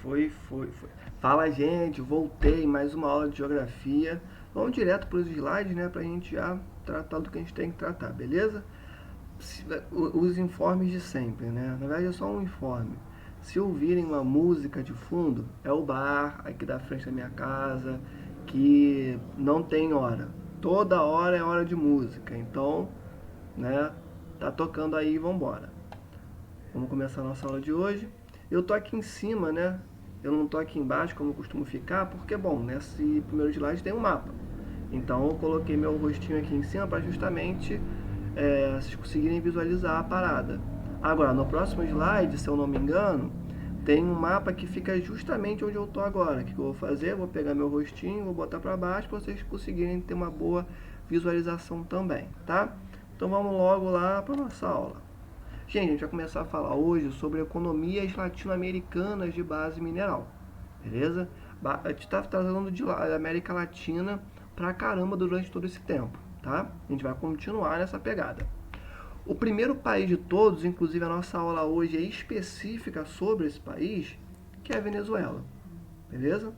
Foi. Fala, gente, voltei, mais uma aula de geografia. Vamos direto para os slides, né, pra gente já tratar do que a gente tem que tratar, beleza? Os informes de sempre, né? Na verdade é só um informe. Se ouvirem uma música de fundo, é o bar aqui da frente da minha casa, que não tem hora. Toda hora é hora de música, então, né, tá tocando aí, vambora. Vamos começar a nossa aula de hoje. Eu tô aqui em cima, né? Eu não tô aqui embaixo como eu costumo ficar, porque, bom, nesse primeiro slide tem um mapa. Então eu coloquei meu rostinho aqui em cima para justamente vocês conseguirem visualizar a parada. Agora, no próximo slide, se eu não me engano, tem um mapa que fica justamente onde eu tô agora. O que eu vou fazer? Eu vou pegar meu rostinho, vou botar para baixo para vocês conseguirem ter uma boa visualização também, tá? Então vamos logo lá para nossa aula. Gente, a gente vai começar a falar hoje sobre economias latino-americanas de base mineral, beleza? A gente está tratando da América Latina pra caramba durante todo esse tempo, tá? A gente vai continuar nessa pegada. O primeiro país de todos, inclusive a nossa aula hoje é específica sobre esse país, que é a Venezuela, beleza?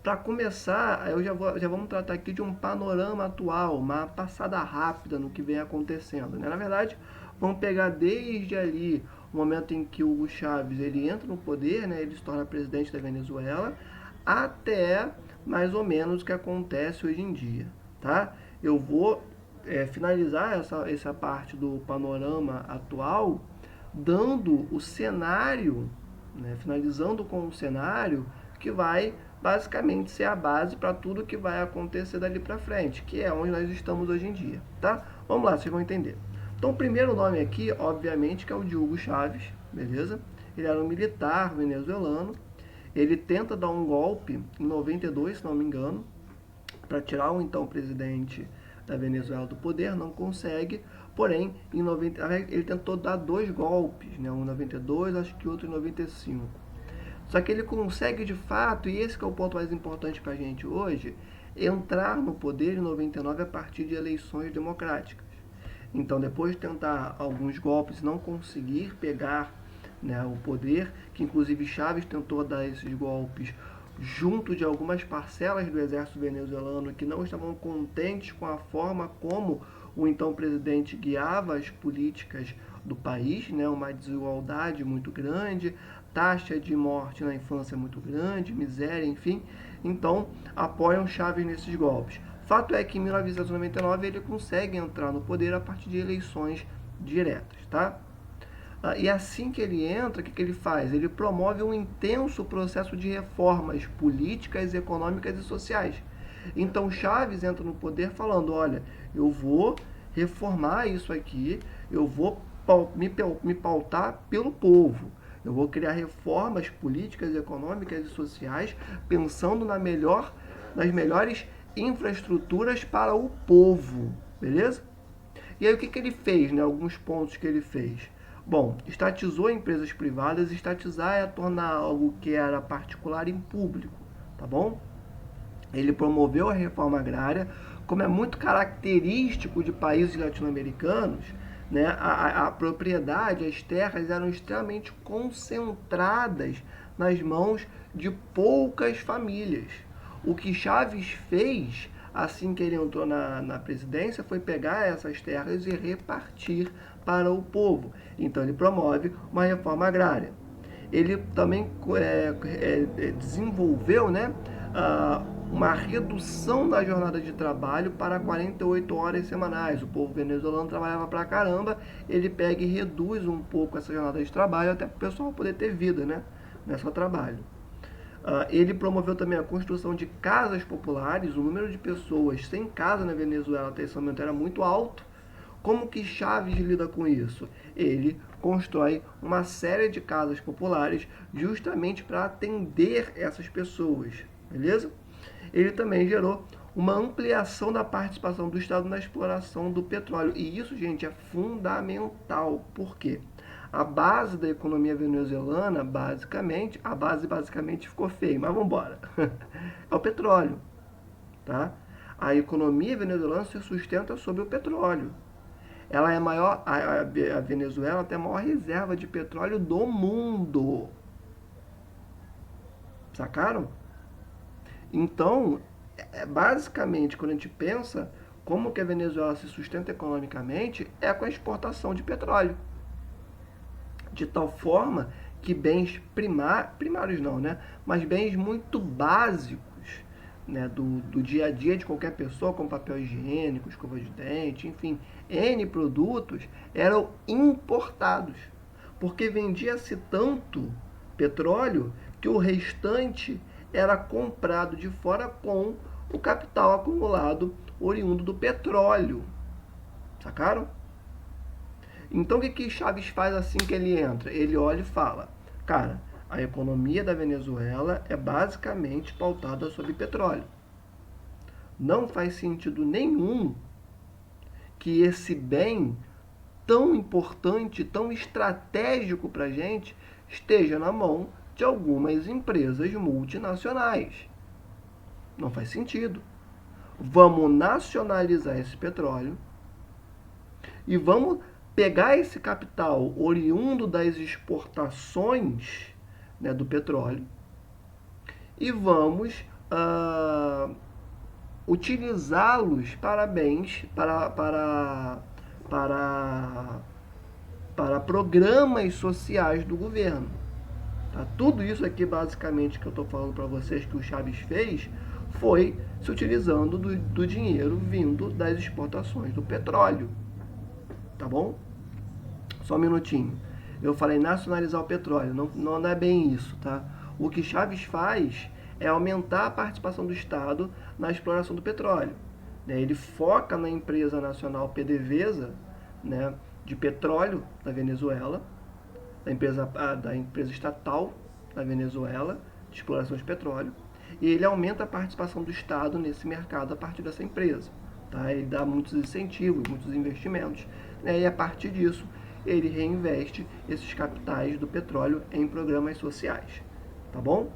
Para começar, já vamos tratar aqui de um panorama atual, uma passada rápida no que vem acontecendo, né? Na verdade, vamos pegar desde ali o momento em que o Hugo Chávez ele entra no poder, né? Ele se torna presidente da Venezuela, até mais ou menos o que acontece hoje em dia, tá? Eu vou finalizar essa parte do panorama atual dando o cenário, né? Finalizando com o cenário que vai basicamente ser a base para tudo que vai acontecer dali para frente, que é onde nós estamos hoje em dia, tá? Vamos lá, vocês vão entender. Então, o primeiro nome aqui, obviamente, que é o de Hugo Chávez, beleza? Ele era um militar venezuelano. Ele tenta dar um golpe em 92, se não me engano, para tirar o então presidente da Venezuela do poder, não consegue. Porém, em 90, ele tentou dar dois golpes, né? Um em 92, acho que outro em 95. Só que ele consegue de fato, e esse que é o ponto mais importante para a gente hoje, entrar no poder em 99 a partir de eleições democráticas. Então, depois de tentar alguns golpes e não conseguir pegar, né, o poder, que inclusive Chávez tentou dar esses golpes junto de algumas parcelas do exército venezuelano que não estavam contentes com a forma como o então presidente guiava as políticas do país, né, uma desigualdade muito grande, taxa de morte na infância muito grande, miséria, enfim. Então, apoiam Chávez nesses golpes. Fato é que em 1999 ele consegue entrar no poder a partir de eleições diretas, tá? E assim que ele entra, o que ele faz? Ele promove um intenso processo de reformas políticas, econômicas e sociais. Então Chaves entra no poder falando, olha, eu vou reformar isso aqui, eu vou me pautar pelo povo. Eu vou criar reformas políticas, econômicas e sociais pensando nas melhores infraestruturas para o povo, beleza? E aí o que ele fez, né? Alguns pontos que ele fez. Bom, estatizou empresas privadas, estatizar é tornar algo que era particular em público, tá bom? Ele promoveu a reforma agrária, como é muito característico de países latino-americanos, né? A propriedade, as terras eram extremamente concentradas nas mãos de poucas famílias. O que Chaves fez assim que ele entrou na presidência foi pegar essas terras e repartir para o povo. Então ele promove uma reforma agrária. Ele também desenvolveu, né, uma redução da jornada de trabalho para 48 horas semanais. O povo venezuelano trabalhava pra caramba, ele pega e reduz um pouco essa jornada de trabalho até para o pessoal poder ter vida, né? Não é só trabalho. Ele promoveu também a construção de casas populares. O número de pessoas sem casa na Venezuela até esse momento era muito alto. Como que Chaves lida com isso? Ele constrói uma série de casas populares justamente para atender essas pessoas, beleza? Ele também gerou uma ampliação da participação do Estado na exploração do petróleo. E isso, gente, é fundamental. Por quê? A base da economia venezuelana, a base basicamente ficou feia, mas vamos embora. É o petróleo, tá? A economia venezuelana se sustenta sobre o petróleo. Ela é maior, a Venezuela tem a maior reserva de petróleo do mundo. Sacaram? Então, basicamente, quando a gente pensa como que a Venezuela se sustenta economicamente, é com a exportação de petróleo. De tal forma que bens primários não, né? Mas bens muito básicos, né? Do dia a dia de qualquer pessoa, como papel higiênico, escova de dente, enfim, N produtos eram importados. Porque vendia-se tanto petróleo que o restante era comprado de fora com o capital acumulado oriundo do petróleo. Sacaram? Então o que Chaves faz assim que ele entra? Ele olha e fala: cara, a economia da Venezuela é basicamente pautada sobre petróleo. Não faz sentido nenhum que esse bem tão importante, tão estratégico para a gente, esteja na mão de algumas empresas multinacionais. Não faz sentido. Vamos nacionalizar esse petróleo e vamos pegar esse capital oriundo das exportações, né, do petróleo e vamos utilizá-los para bens, para programas sociais do governo. Tá? Tudo isso aqui, basicamente, que eu estou falando para vocês que o Chaves fez, foi se utilizando do dinheiro vindo das exportações do petróleo. Tá bom? Só um minutinho. Eu falei nacionalizar o petróleo. Não é bem isso, tá? O que Chaves faz é aumentar a participação do Estado na exploração do petróleo. Ele foca na empresa nacional PDVSA, né, de petróleo da Venezuela, da empresa estatal da Venezuela, de exploração de petróleo, e ele aumenta a participação do Estado nesse mercado a partir dessa empresa. Tá? Ele dá muitos incentivos, muitos investimentos, né? E a partir disso ele reinveste esses capitais do petróleo em programas sociais. Tá bom?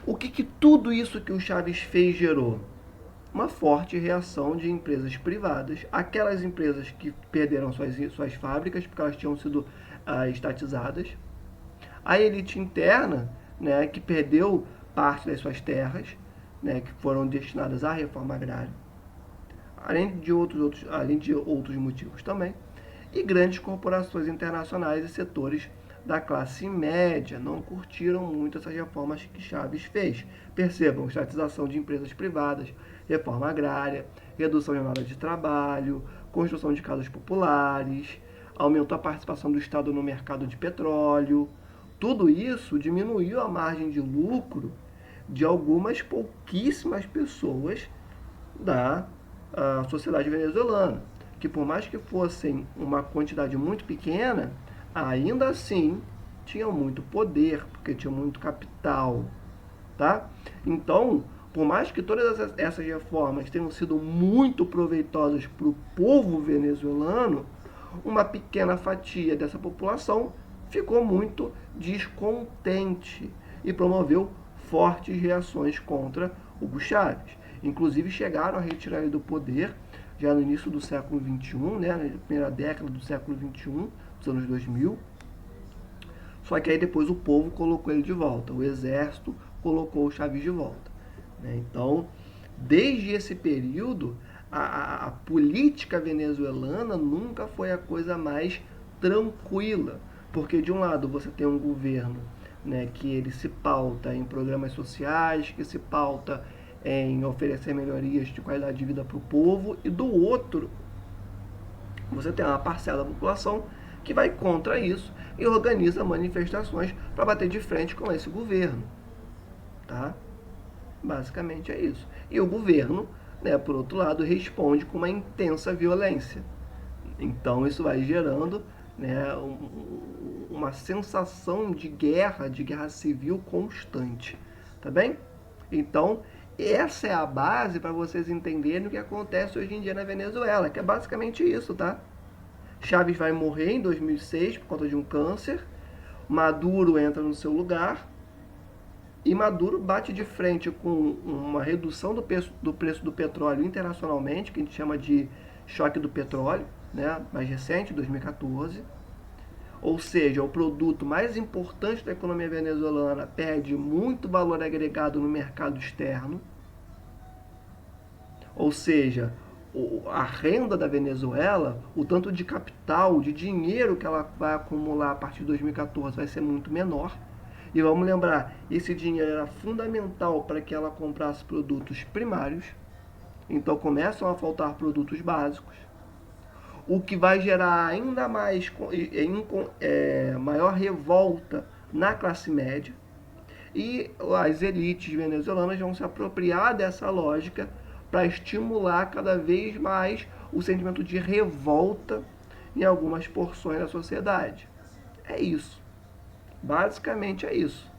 O que tudo isso que o Chaves fez gerou? Uma forte reação de empresas privadas, aquelas empresas que perderam suas fábricas porque elas tinham sido estatizadas, a elite interna, né, que perdeu parte das suas terras, né, que foram destinadas à reforma agrária, além de outros motivos também, e grandes corporações internacionais e setores da classe média não curtiram muito essas reformas que Chaves fez. Percebam, estatização de empresas privadas, reforma agrária, redução de jornada de trabalho, construção de casas populares, aumentou a participação do Estado no mercado de petróleo. Tudo isso diminuiu a margem de lucro de algumas pouquíssimas pessoas da sociedade venezuelana, que por mais que fossem uma quantidade muito pequena, ainda assim tinham muito poder, porque tinham muito capital, tá? Então, por mais que todas essas reformas tenham sido muito proveitosas para o povo venezuelano, uma pequena fatia dessa população ficou muito descontente e promoveu fortes reações contra Hugo Chávez. Inclusive chegaram a retirar ele do poder já no início do século XXI, né, na primeira década do século XXI, dos anos 2000. Só que aí depois o povo colocou ele de volta, o exército colocou o Chávez de volta. Né? Então, desde esse período, a política venezuelana nunca foi a coisa mais tranquila, porque de um lado você tem um governo, né, que ele se pauta em programas sociais, que se pauta em oferecer melhorias de qualidade de vida para o povo, e do outro você tem uma parcela da população que vai contra isso e organiza manifestações para bater de frente com esse governo. Tá? Basicamente é isso. E o governo, né, por outro lado, responde com uma intensa violência. Então isso vai gerando, né, uma sensação de guerra civil constante. Tá bem? Então, essa é a base para vocês entenderem o que acontece hoje em dia na Venezuela, que é basicamente isso, tá? Chávez vai morrer em 2006 por conta de um câncer, Maduro entra no seu lugar, e Maduro bate de frente com uma redução do preço do petróleo internacionalmente, que a gente chama de choque do petróleo, né, mais recente, 2014. ou seja, o produto mais importante da economia venezuelana, perde muito valor agregado no mercado externo, ou seja, a renda da Venezuela, o tanto de capital, de dinheiro que ela vai acumular a partir de 2014 vai ser muito menor. E vamos lembrar, esse dinheiro era fundamental para que ela comprasse produtos primários, então começam a faltar produtos básicos, o que vai gerar ainda mais maior revolta na classe média, e as elites venezuelanas vão se apropriar dessa lógica para estimular cada vez mais o sentimento de revolta em algumas porções da sociedade. É isso. Basicamente é isso.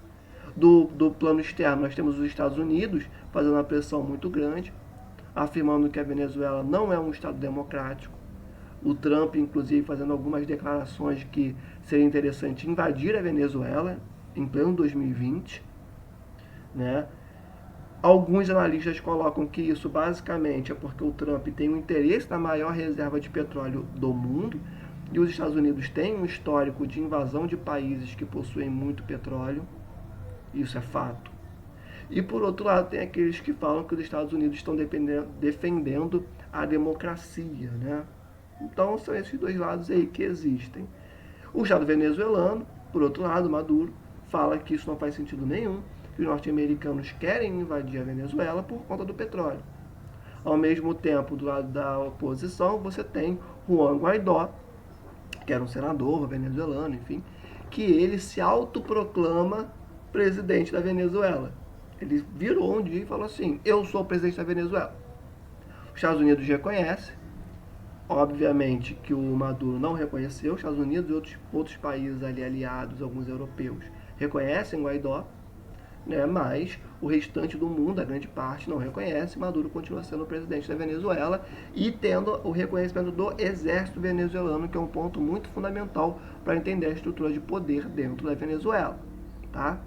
Do plano externo, nós temos os Estados Unidos fazendo uma pressão muito grande, afirmando que a Venezuela não é um Estado democrático. O Trump, inclusive, fazendo algumas declarações de que seria interessante invadir a Venezuela em pleno 2020. Né? Alguns analistas colocam que isso basicamente é porque o Trump tem um interesse na maior reserva de petróleo do mundo e os Estados Unidos têm um histórico de invasão de países que possuem muito petróleo. Isso é fato. E por outro lado, tem aqueles que falam que os Estados Unidos estão defendendo a democracia. Né? Então são esses dois lados aí que existem. O Estado venezuelano, por outro lado, Maduro, fala que isso não faz sentido nenhum, que os norte-americanos querem invadir a Venezuela por conta do petróleo. Ao mesmo tempo, do lado da oposição, você tem Juan Guaidó, que era um senador venezuelano, enfim, que ele se autoproclama presidente da Venezuela. Ele virou um dia e falou assim: eu sou o presidente da Venezuela. Os Estados Unidos reconhecem, obviamente que o Maduro não reconheceu, os Estados Unidos e outros países ali aliados, alguns europeus, reconhecem Guaidó, né, mas o restante do mundo, a grande parte, não reconhece. Maduro continua sendo o presidente da Venezuela e tendo o reconhecimento do exército venezuelano, que é um ponto muito fundamental para entender a estrutura de poder dentro da Venezuela. Tá?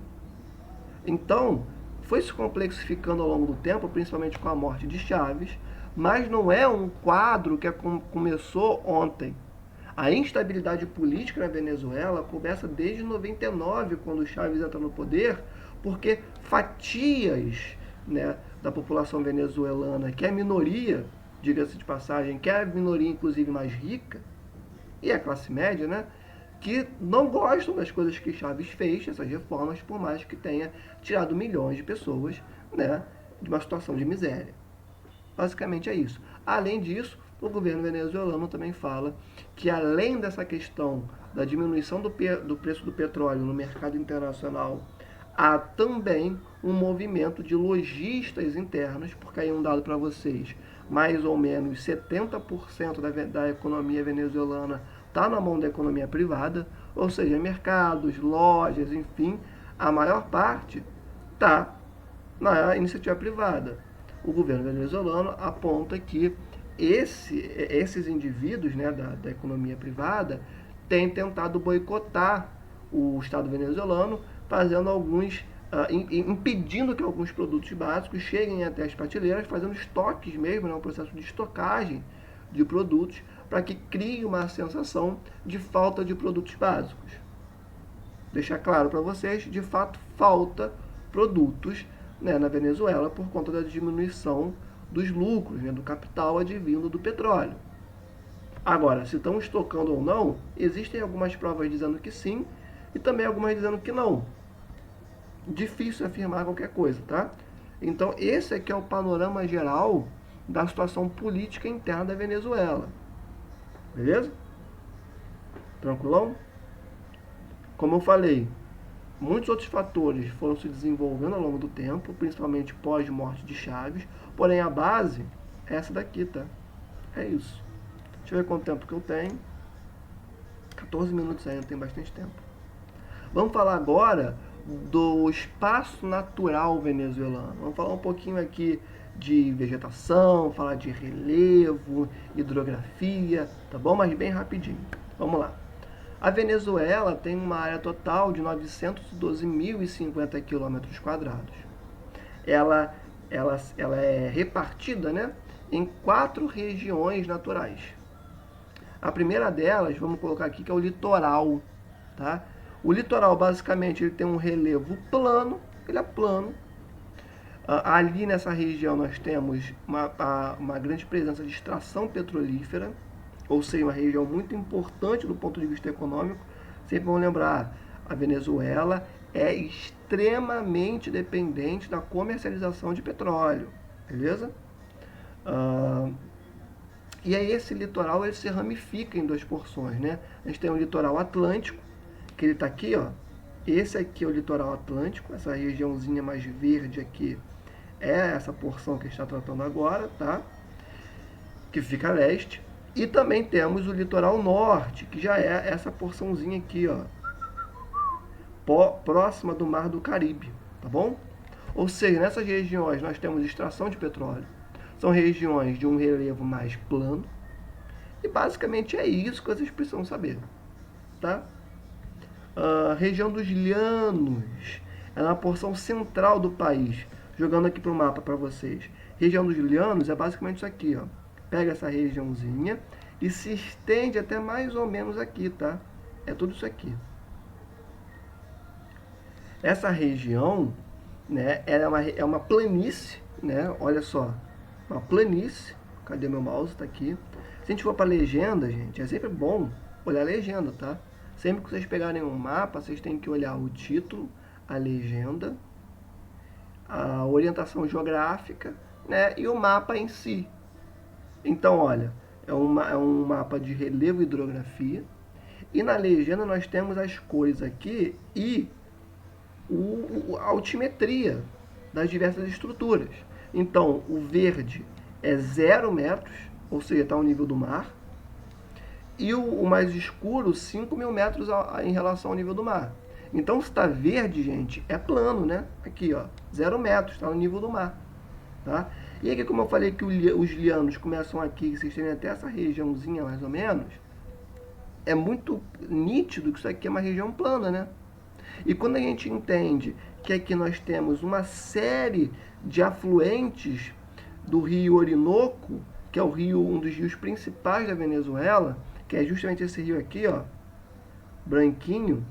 Então, foi se complexificando ao longo do tempo, principalmente com a morte de Chávez, mas não é um quadro que começou ontem. A instabilidade política na Venezuela começa desde 99, quando Chávez entra no poder, porque fatias, né, da população venezuelana, que é a minoria, diga-se de passagem, que é a minoria inclusive mais rica, e a classe média, né, que não gostam das coisas que Chávez fez, essas reformas, por mais que tenha tirado milhões de pessoas, né, de uma situação de miséria. Basicamente é isso. Além disso, o governo venezuelano também fala que, além dessa questão da diminuição do preço do petróleo no mercado internacional, há também um movimento de lojistas internos, porque aí um dado para vocês, mais ou menos 70% da economia venezuelana está na mão da economia privada, ou seja, mercados, lojas, enfim, a maior parte está na iniciativa privada. O governo venezuelano aponta que esses indivíduos, né, da economia privada têm tentado boicotar o Estado venezuelano, fazendo impedindo que alguns produtos básicos cheguem até as prateleiras, fazendo estoques mesmo, né, um processo de estocagem de produtos, para que crie uma sensação de falta de produtos básicos. Deixar claro para vocês, de fato, falta produtos, né, na Venezuela por conta da diminuição dos lucros, né, do capital advindo do petróleo. Agora, se estão estocando ou não, existem algumas provas dizendo que sim e também algumas dizendo que não. Difícil afirmar qualquer coisa, tá? Então, esse aqui é o panorama geral da situação política interna da Venezuela. Beleza? Tranquilão? Como eu falei, muitos outros fatores foram se desenvolvendo ao longo do tempo, principalmente pós-morte de Chávez, porém a base é essa daqui, tá? É isso. Deixa eu ver quanto tempo que eu tenho. 14 minutos ainda, tem bastante tempo. Vamos falar agora do espaço natural venezuelano. Vamos falar um pouquinho aqui de vegetação, falar de relevo, hidrografia, tá bom? Mas bem rapidinho. Vamos lá. A Venezuela tem uma área total de 912.050 km². Ela é repartida, né, em 4 regiões naturais. A primeira delas, vamos colocar aqui, que é o litoral. tá? O litoral, basicamente, ele tem um relevo plano, ele é plano. Ali nessa região nós temos uma grande presença de extração petrolífera, ou seja, uma região muito importante do ponto de vista econômico. Sempre vamos lembrar, a Venezuela é extremamente dependente da comercialização de petróleo, beleza? E aí esse litoral ele se ramifica em duas porções, né? A gente tem o litoral atlântico, que ele está aqui, ó. Esse aqui é o litoral atlântico, essa regiãozinha mais verde aqui é essa porção que a gente está tratando agora, tá? Que fica a leste. E também temos o litoral norte, que já é essa porçãozinha aqui, ó, próxima do Mar do Caribe, tá bom? Ou seja, nessas regiões nós temos extração de petróleo. São regiões de um relevo mais plano. E basicamente é isso que vocês precisam saber, tá? A região dos Llanos é uma porção central do país. Jogando aqui para o mapa para vocês. Região dos Llanos é basicamente isso aqui, ó. Pega essa regiãozinha e se estende até mais ou menos aqui, tá? É tudo isso aqui. Essa região, né, é uma planície, né? Olha só, uma planície. Cadê meu mouse? Tá aqui. Se a gente for para a legenda, gente, é sempre bom olhar a legenda, tá? Sempre que vocês pegarem um mapa, vocês têm que olhar o título, a legenda, a orientação geográfica, né, e o mapa em si. Então, olha, é um mapa de relevo e hidrografia. E na legenda nós temos as cores aqui e a altimetria das diversas estruturas. Então, o verde é 0 metros, ou seja, está ao nível do mar. E o mais escuro, 5.000 metros em relação ao nível do mar. Então, se está verde, gente, é plano, né? Aqui, ó, 0 metros, está no nível do mar. Tá? E aqui, como eu falei que os Llanos começam aqui, que se estendem até essa regiãozinha, mais ou menos, é muito nítido que isso aqui é uma região plana, né? E quando a gente entende que aqui nós temos uma série de afluentes do rio Orinoco, que é o rio, um dos rios principais da Venezuela, que é justamente esse rio aqui, ó, branquinho,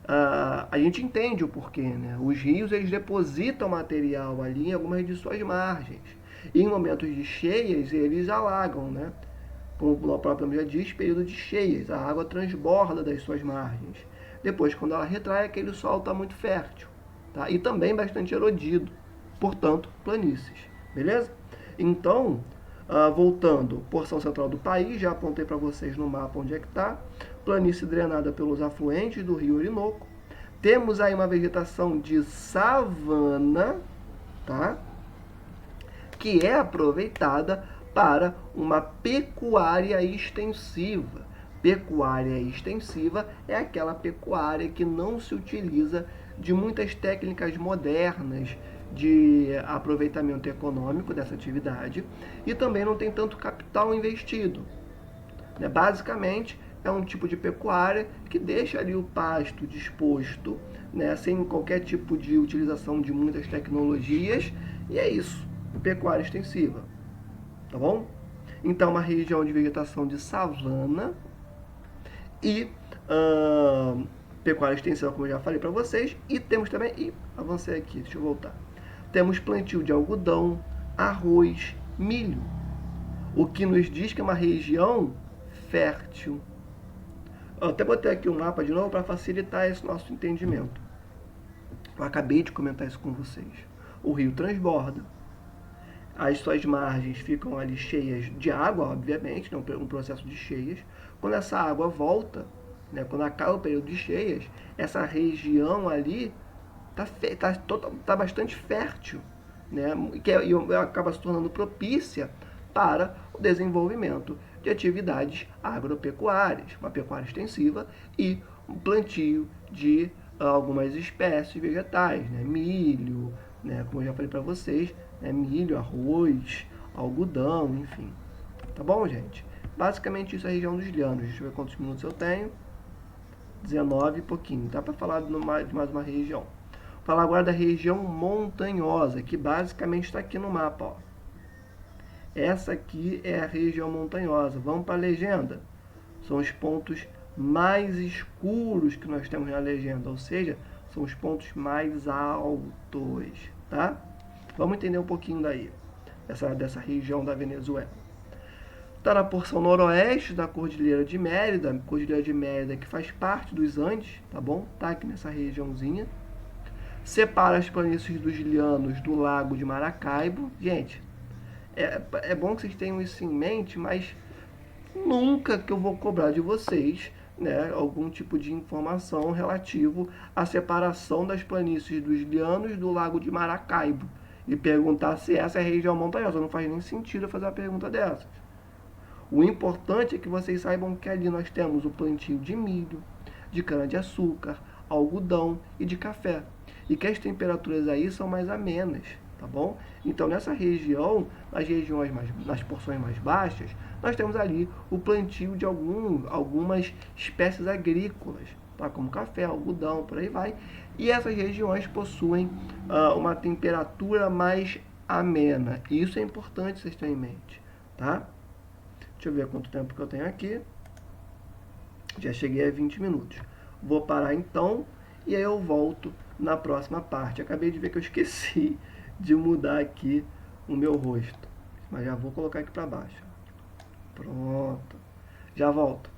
a gente entende o porquê, né? Os rios, eles depositam material ali em algumas de suas margens. E em momentos de cheias, eles alagam, né? Como o próprio nome já diz, período de cheias. A água transborda das suas margens. Depois, quando ela retrai, aquele solo está muito fértil. Tá? E também bastante erodido. Portanto, planícies. Beleza? Então, voltando, porção central do país, já apontei para vocês no mapa onde é que está. Planície drenada pelos afluentes do rio Orinoco. Temos aí uma vegetação de savana, tá? Que é aproveitada para uma pecuária extensiva. Pecuária extensiva é aquela pecuária que não se utiliza de muitas técnicas modernas de aproveitamento econômico dessa atividade e também não tem tanto capital investido. Basicamente, é um tipo de pecuária que deixa ali o pasto disposto, né, sem qualquer tipo de utilização de muitas tecnologias, e é isso, pecuária extensiva, tá bom? Então, uma região de vegetação de savana e pecuária extensiva, como eu já falei para vocês, e temos também, avancei aqui, deixa eu voltar, temos plantio de algodão, arroz, milho, o que nos diz que é uma região fértil. Eu até botei aqui um mapa de novo para facilitar esse nosso entendimento. Eu acabei de comentar isso com vocês. O rio transborda, as suas margens ficam ali cheias de água, obviamente, né, um processo de cheias. Quando essa água volta, né, quando acaba o período de cheias, essa região ali tá bastante fértil, né, e acaba se tornando propícia para o desenvolvimento de atividades agropecuárias, uma pecuária extensiva e um plantio de algumas espécies vegetais, né, milho, né, como eu já falei para vocês, né, milho, arroz, algodão, enfim. Tá bom, gente? Basicamente isso é a região dos Llanos. Deixa eu ver quantos minutos eu tenho. 19 e pouquinho. Dá para falar de mais uma região. Vou falar agora da região montanhosa, que basicamente está aqui no mapa, ó. Essa aqui é a região montanhosa. Vamos para a legenda. São os pontos mais escuros que nós temos na legenda, ou seja, são os pontos mais altos, tá? Vamos entender um pouquinho daí, dessa região da Venezuela. Está na porção noroeste da Cordilheira de Mérida, que faz parte dos Andes, tá bom? Tá aqui nessa regiãozinha. Separa as planícies dos Llanos do Lago de Maracaibo. Gente, é bom que vocês tenham isso em mente, mas nunca que eu vou cobrar de vocês, né, algum tipo de informação relativo à separação das planícies dos Llanos do Lago de Maracaibo e perguntar se essa é a região montanhosa. Não faz nem sentido eu fazer uma pergunta dessas. O importante é que vocês saibam que ali nós temos o plantio de milho, de cana-de-açúcar, algodão e de café. E que as temperaturas aí são mais amenas, tá bom? Então nessa região, nas porções mais baixas, nós temos ali o plantio de algumas espécies agrícolas, tá? Como café, algodão, por aí vai. E essas regiões possuem uma temperatura mais amena. Isso é importante vocês terem em mente, tá? Deixa eu ver quanto tempo que eu tenho aqui. Já cheguei a 20 minutos. Vou parar então e aí eu volto na próxima parte. Acabei de ver que eu esqueci de mudar aqui o meu rosto. Mas já vou colocar aqui para baixo. Pronto. Já volto.